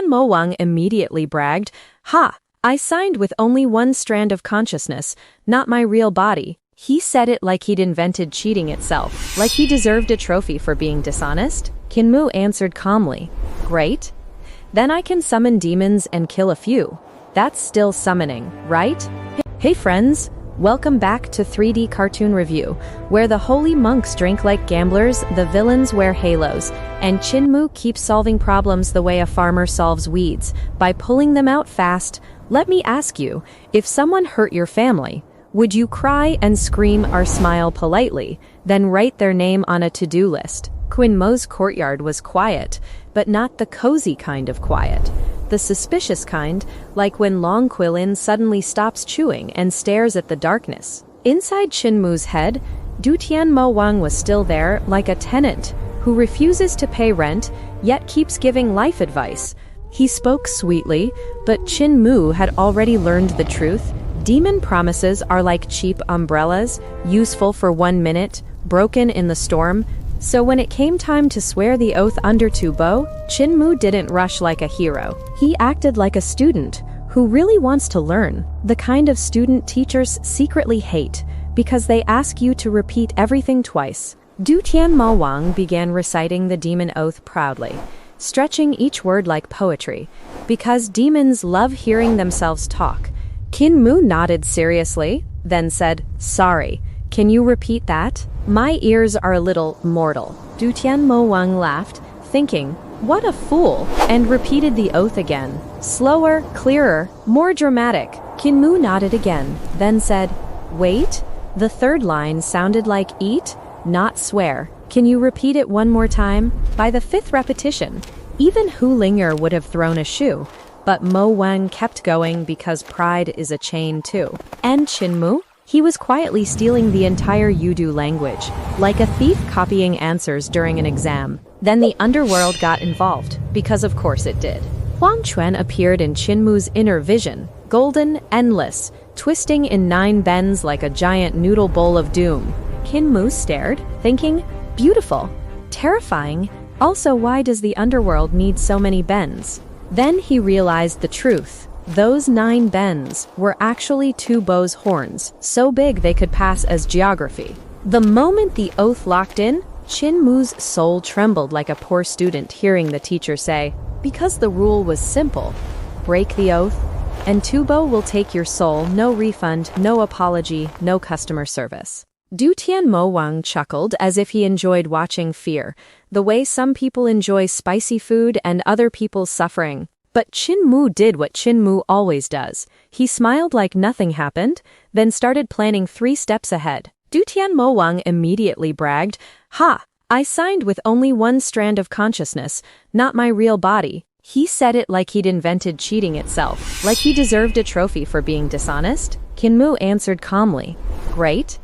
Tianwang immediately bragged, "Ha! I signed with only one strand of consciousness, not my real body." He said it like he'd invented cheating itself, like he deserved a trophy for being dishonest. Qin Mu answered calmly, "Great. Then I can summon demons and kill a few. That's still summoning, right?" Hey friends, welcome back to 3D Cartoon Review, where the holy monks drink like gamblers, the villains wear halos, and Qin Mu keeps solving problems the way a farmer solves weeds, by pulling them out fast. Let me ask you, if someone hurt your family, would you cry and scream or smile politely, then write their name on a to-do list? Qin Mu's courtyard was quiet, but not the cozy kind of quiet. The suspicious kind, like when Long Quilin suddenly stops chewing and stares at the darkness. Inside Qin Mu's head, Du Tianmo was still there, like a tenant who refuses to pay rent, yet keeps giving life advice. He spoke sweetly, but Qin Mu had already learned the truth. Demon promises are like cheap umbrellas, useful for 1 minute, broken in the storm. So when it came time to swear the oath under Tubo, Qin Mu didn't rush like a hero. He acted like a student who really wants to learn, the kind of student teachers secretly hate because they ask you to repeat everything twice. Du Tianmo began reciting the demon oath proudly, stretching each word like poetry, because demons love hearing themselves talk. Qin Mu nodded seriously, then said, "Sorry, can you repeat that? My ears are a little mortal." Du Tianmo laughed, thinking, "What a fool," and repeated the oath again. Slower, clearer, more dramatic. Qin Mu nodded again, then said, "Wait." The third line sounded like eat, not swear. "Can you repeat it one more time?" By the fifth repetition, even Hu Linger would have thrown a shoe, but Mo Wang kept going because pride is a chain too. And Qin Mu? He was quietly stealing the entire Yudu language, like a thief copying answers during an exam. Then the underworld got involved, because of course it did. Huang Quan appeared in Qin Mu's inner vision, golden, endless, twisting in 9 bends like a giant noodle bowl of doom. Qin Mu stared, thinking, beautiful, terrifying. Also, why does the underworld need so many bends? Then he realized the truth. Those 9 bends were actually 2 bow's horns, so big they could pass as geography. The moment the oath locked in, Qin Mu's soul trembled like a poor student hearing the teacher say, because the rule was simple, break the oath, and Tubo will take your soul, no refund, no apology, no customer service. Du Tianmo chuckled as if he enjoyed watching fear, the way some people enjoy spicy food and other people's suffering. But Qin Mu did what Qin Mu always does. He smiled like nothing happened, then started planning 3 steps ahead. Du Tianmo immediately bragged, "Ha! I signed with only one strand of consciousness, not my real body." He said it like he'd invented cheating itself, like he deserved a trophy for being dishonest. Qin Mu answered calmly, "Great.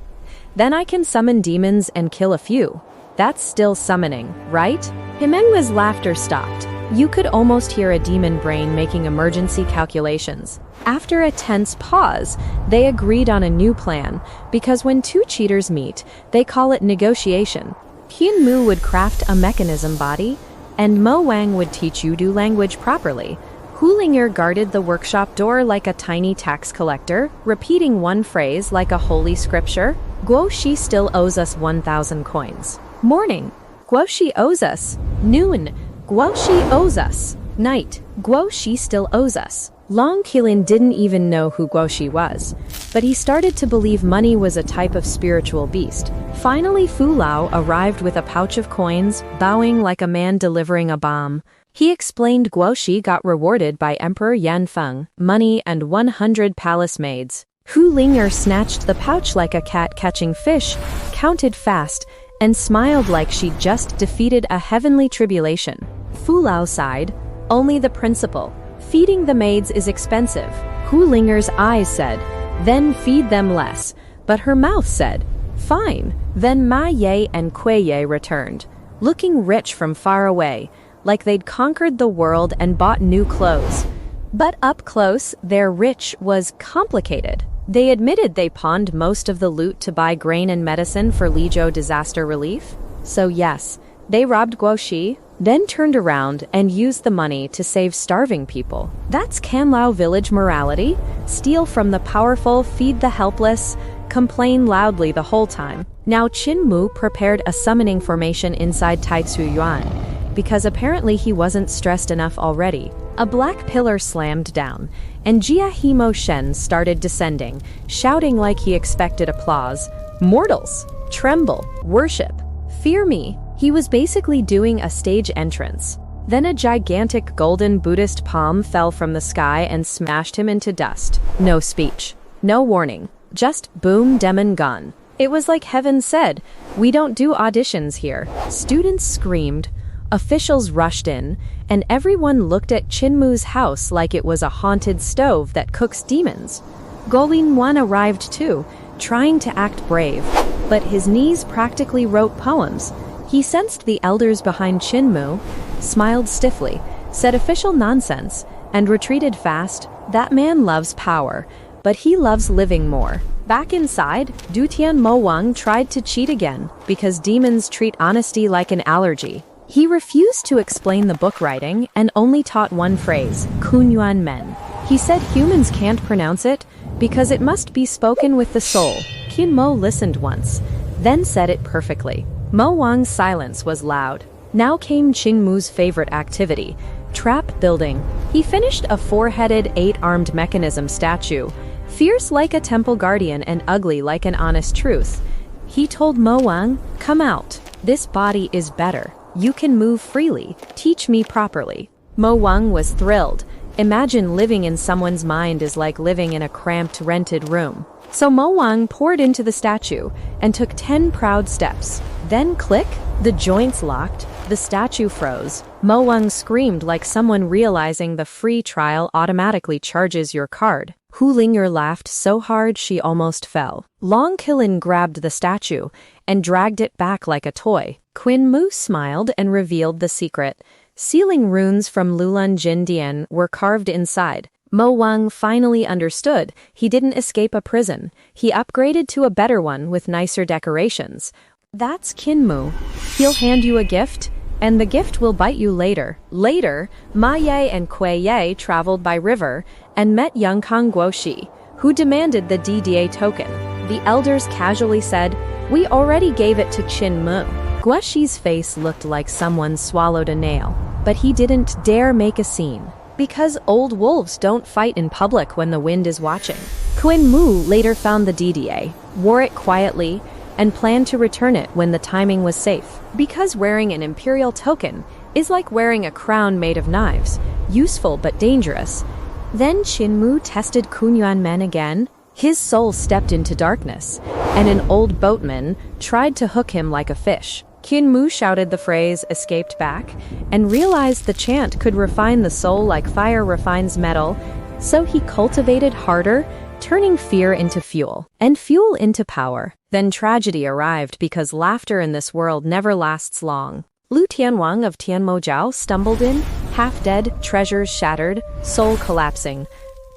Then I can summon demons and kill a few. That's still summoning, right?" Himengwa's laughter stopped. You could almost hear a demon brain making emergency calculations. After a tense pause, they agreed on a new plan, because when 2 cheaters meet, they call it negotiation. Qin Mu would craft a mechanism body, and Mo Wang would teach Yudu language properly. Hu Linger guarded the workshop door like a tiny tax collector, repeating one phrase like a holy scripture. Guo Shi still owes us 1,000 coins. Morning. Guo Shi owes us. Noon. Guo Shi owes us. Night. Guo Shi still owes us. Long Qilin didn't even know who Guo Shi was, but he started to believe money was a type of spiritual beast. Finally, Fu Lao arrived with a pouch of coins, bowing like a man delivering a bomb. He explained Guo Shi got rewarded by Emperor Yanfeng, money and 100 palace maids. Hu Linger snatched the pouch like a cat catching fish, counted fast, and smiled like she'd just defeated a heavenly tribulation. Fu Lao sighed, "Only the principal. Feeding the maids is expensive." Hu Linger's eyes said, "Then feed them less." But her mouth said, "Fine." Then Ma Ye and Kuei Ye returned, looking rich from far away, like they'd conquered the world and bought new clothes. But up close, their rich was complicated. They admitted they pawned most of the loot to buy grain and medicine for Lizhou disaster relief. So yes, they robbed Guo Shi, then turned around and used the money to save starving people. That's Canlao village morality. Steal from the powerful, feed the helpless, complain loudly the whole time. Now Qin Mu prepared a summoning formation inside Taitsu Yuan, because apparently he wasn't stressed enough already. A black pillar slammed down, and Jiaozhu Shen started descending, shouting like he expected applause. Mortals, tremble, worship, fear me. He was basically doing a stage entrance. Then a gigantic golden Buddhist palm fell from the sky and smashed him into dust. No speech, no warning, just boom demon gun. It was like heaven said, "We don't do auditions here." Students screamed, officials rushed in, and everyone looked at Qin Mu's house like it was a haunted stove that cooks demons. Golin Wan arrived too, trying to act brave, but his knees practically wrote poems. He sensed the elders behind Qin Mu, smiled stiffly, said official nonsense, and retreated fast. That man loves power, but he loves living more. Back inside, Du Tianmo Wang tried to cheat again, because demons treat honesty like an allergy. He refused to explain the book writing and only taught one phrase, Kun Yuan Men. He said humans can't pronounce it because it must be spoken with the soul. Qin Mo listened once, then said it perfectly. Mo Wang's silence was loud. Now came Qin Mu's favorite activity, trap building. He finished a four-headed, eight-armed mechanism statue, fierce like a temple guardian and ugly like an honest truth. He told Mo Wang, "Come out. This body is better. You can move freely. Teach me properly." Mo Wang was thrilled. Imagine living in someone's mind is like living in a cramped, rented room. So Mo Wang poured into the statue and took 10 proud steps. Then click, the joints locked, the statue froze. Mo Wang screamed like someone realizing the free trial automatically charges your card. Hu Ling'er laughed so hard she almost fell. Long Qilin grabbed the statue and dragged it back like a toy. Qin Mu smiled and revealed the secret. Sealing runes from Lulun Jindian were carved inside. Mo Wang finally understood. He didn't escape a prison. He upgraded to a better one with nicer decorations. That's Qin Mu. He'll hand you a gift, and the gift will bite you later. Later, Ma Ye and Kuei Ye traveled by river and met young Kang Guoxi, who demanded the DDA token. The elders casually said, "We already gave it to Qin Mu." Guoxi's face looked like someone swallowed a nail, but he didn't dare make a scene. Because old wolves don't fight in public when the wind is watching. Qin Mu later found the DDA, wore it quietly, and planned to return it when the timing was safe. Because wearing an Imperial token is like wearing a crown made of knives, useful but dangerous. Then Qin Mu tested Kun Yuan Men again. His soul stepped into darkness, and an old boatman tried to hook him like a fish. Qin Mu shouted the phrase, escaped back, and realized the chant could refine the soul like fire refines metal, so he cultivated harder, turning fear into fuel, and fuel into power. Then tragedy arrived because laughter in this world never lasts long. Tianwang of Tianmo Cult stumbled in, half dead, treasures shattered, soul collapsing.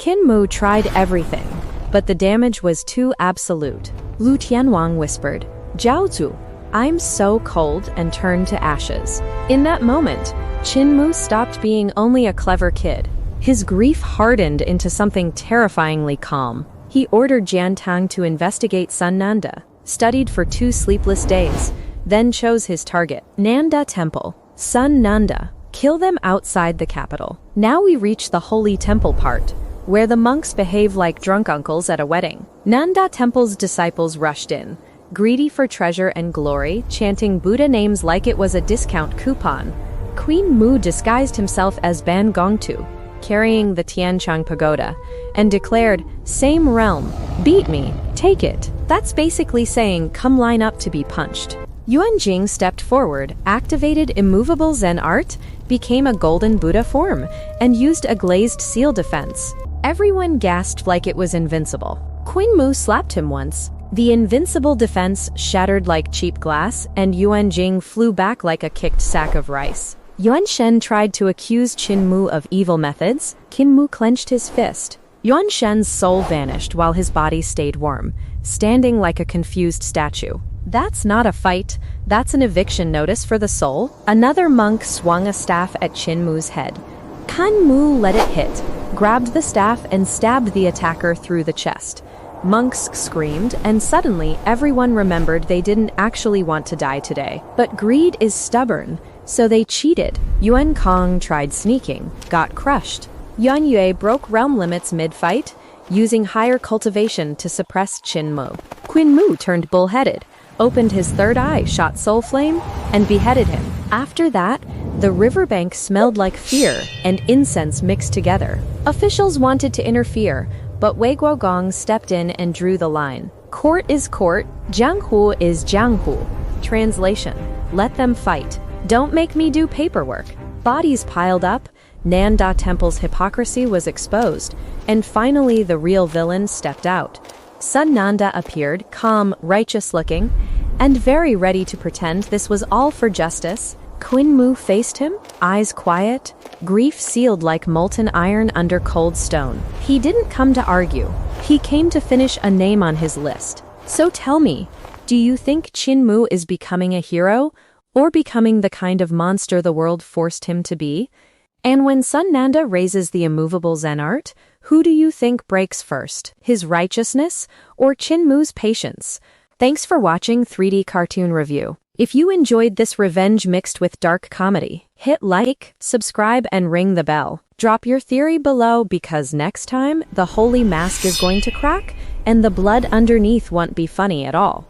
Qin Mu tried everything, but the damage was too absolute. Tianwang whispered, "Jiaozhu, I'm so cold," and turned to ashes. In that moment, Qin Mu stopped being only a clever kid. His grief hardened into something terrifyingly calm. He ordered Jian Tang to investigate Sun Nanda, studied for 2 sleepless days, then chose his target, Nanda Temple, Sun Nanda. Kill them outside the capital. Now we reach the holy temple part, where the monks behave like drunk uncles at a wedding. Nanda Temple's disciples rushed in, greedy for treasure and glory, chanting Buddha names like it was a discount coupon. Qin Mu disguised himself as Ban Gongtu, carrying the Tianchang pagoda, and declared, "Same realm, beat me, take it." That's basically saying, "Come line up to be punched." Yuan Jing stepped forward, activated Immovable Zen Art, became a golden Buddha form, and used a glazed seal defense. Everyone gasped like it was invincible. Qin Mu slapped him once. The invincible defense shattered like cheap glass, and Yuan Jing flew back like a kicked sack of rice. Yuan Shen tried to accuse Qin Mu of evil methods. Qin Mu clenched his fist. Yuan Shen's soul vanished while his body stayed warm, standing like a confused statue. That's not a fight. That's an eviction notice for the soul. Another monk swung a staff at Qin Mu's head. Qin Mu let it hit, grabbed the staff and stabbed the attacker through the chest. Monks screamed, and suddenly everyone remembered they didn't actually want to die today. But greed is stubborn, so they cheated. Yuan Kong tried sneaking, got crushed. Yuan Yue broke realm limits mid-fight, using higher cultivation to suppress Qin Mu. Qin Mu turned bullheaded, opened his third eye, shot soul flame, and beheaded him. After that, the riverbank smelled like fear and incense mixed together. Officials wanted to interfere, but Wei Guogong stepped in and drew the line. Court is court, Jianghu is Jianghu. Translation: let them fight. Don't make me do paperwork. Bodies piled up, Nanda Temple's hypocrisy was exposed, and finally the real villain stepped out. Sun Nanda appeared, calm, righteous-looking, and very ready to pretend this was all for justice. Qin Mu faced him, eyes quiet, grief sealed like molten iron under cold stone. He didn't come to argue. He came to finish a name on his list. So tell me, do you think Qin Mu is becoming a hero, or becoming the kind of monster the world forced him to be? And when Sun Nanda raises the immovable Zen art, who do you think breaks first, his righteousness or Qin Mu's patience? Thanks for watching 3D Cartoon Review. If you enjoyed this revenge mixed with dark comedy, hit like, subscribe, and ring the bell. Drop your theory below because next time, the holy mask is going to crack and the blood underneath won't be funny at all.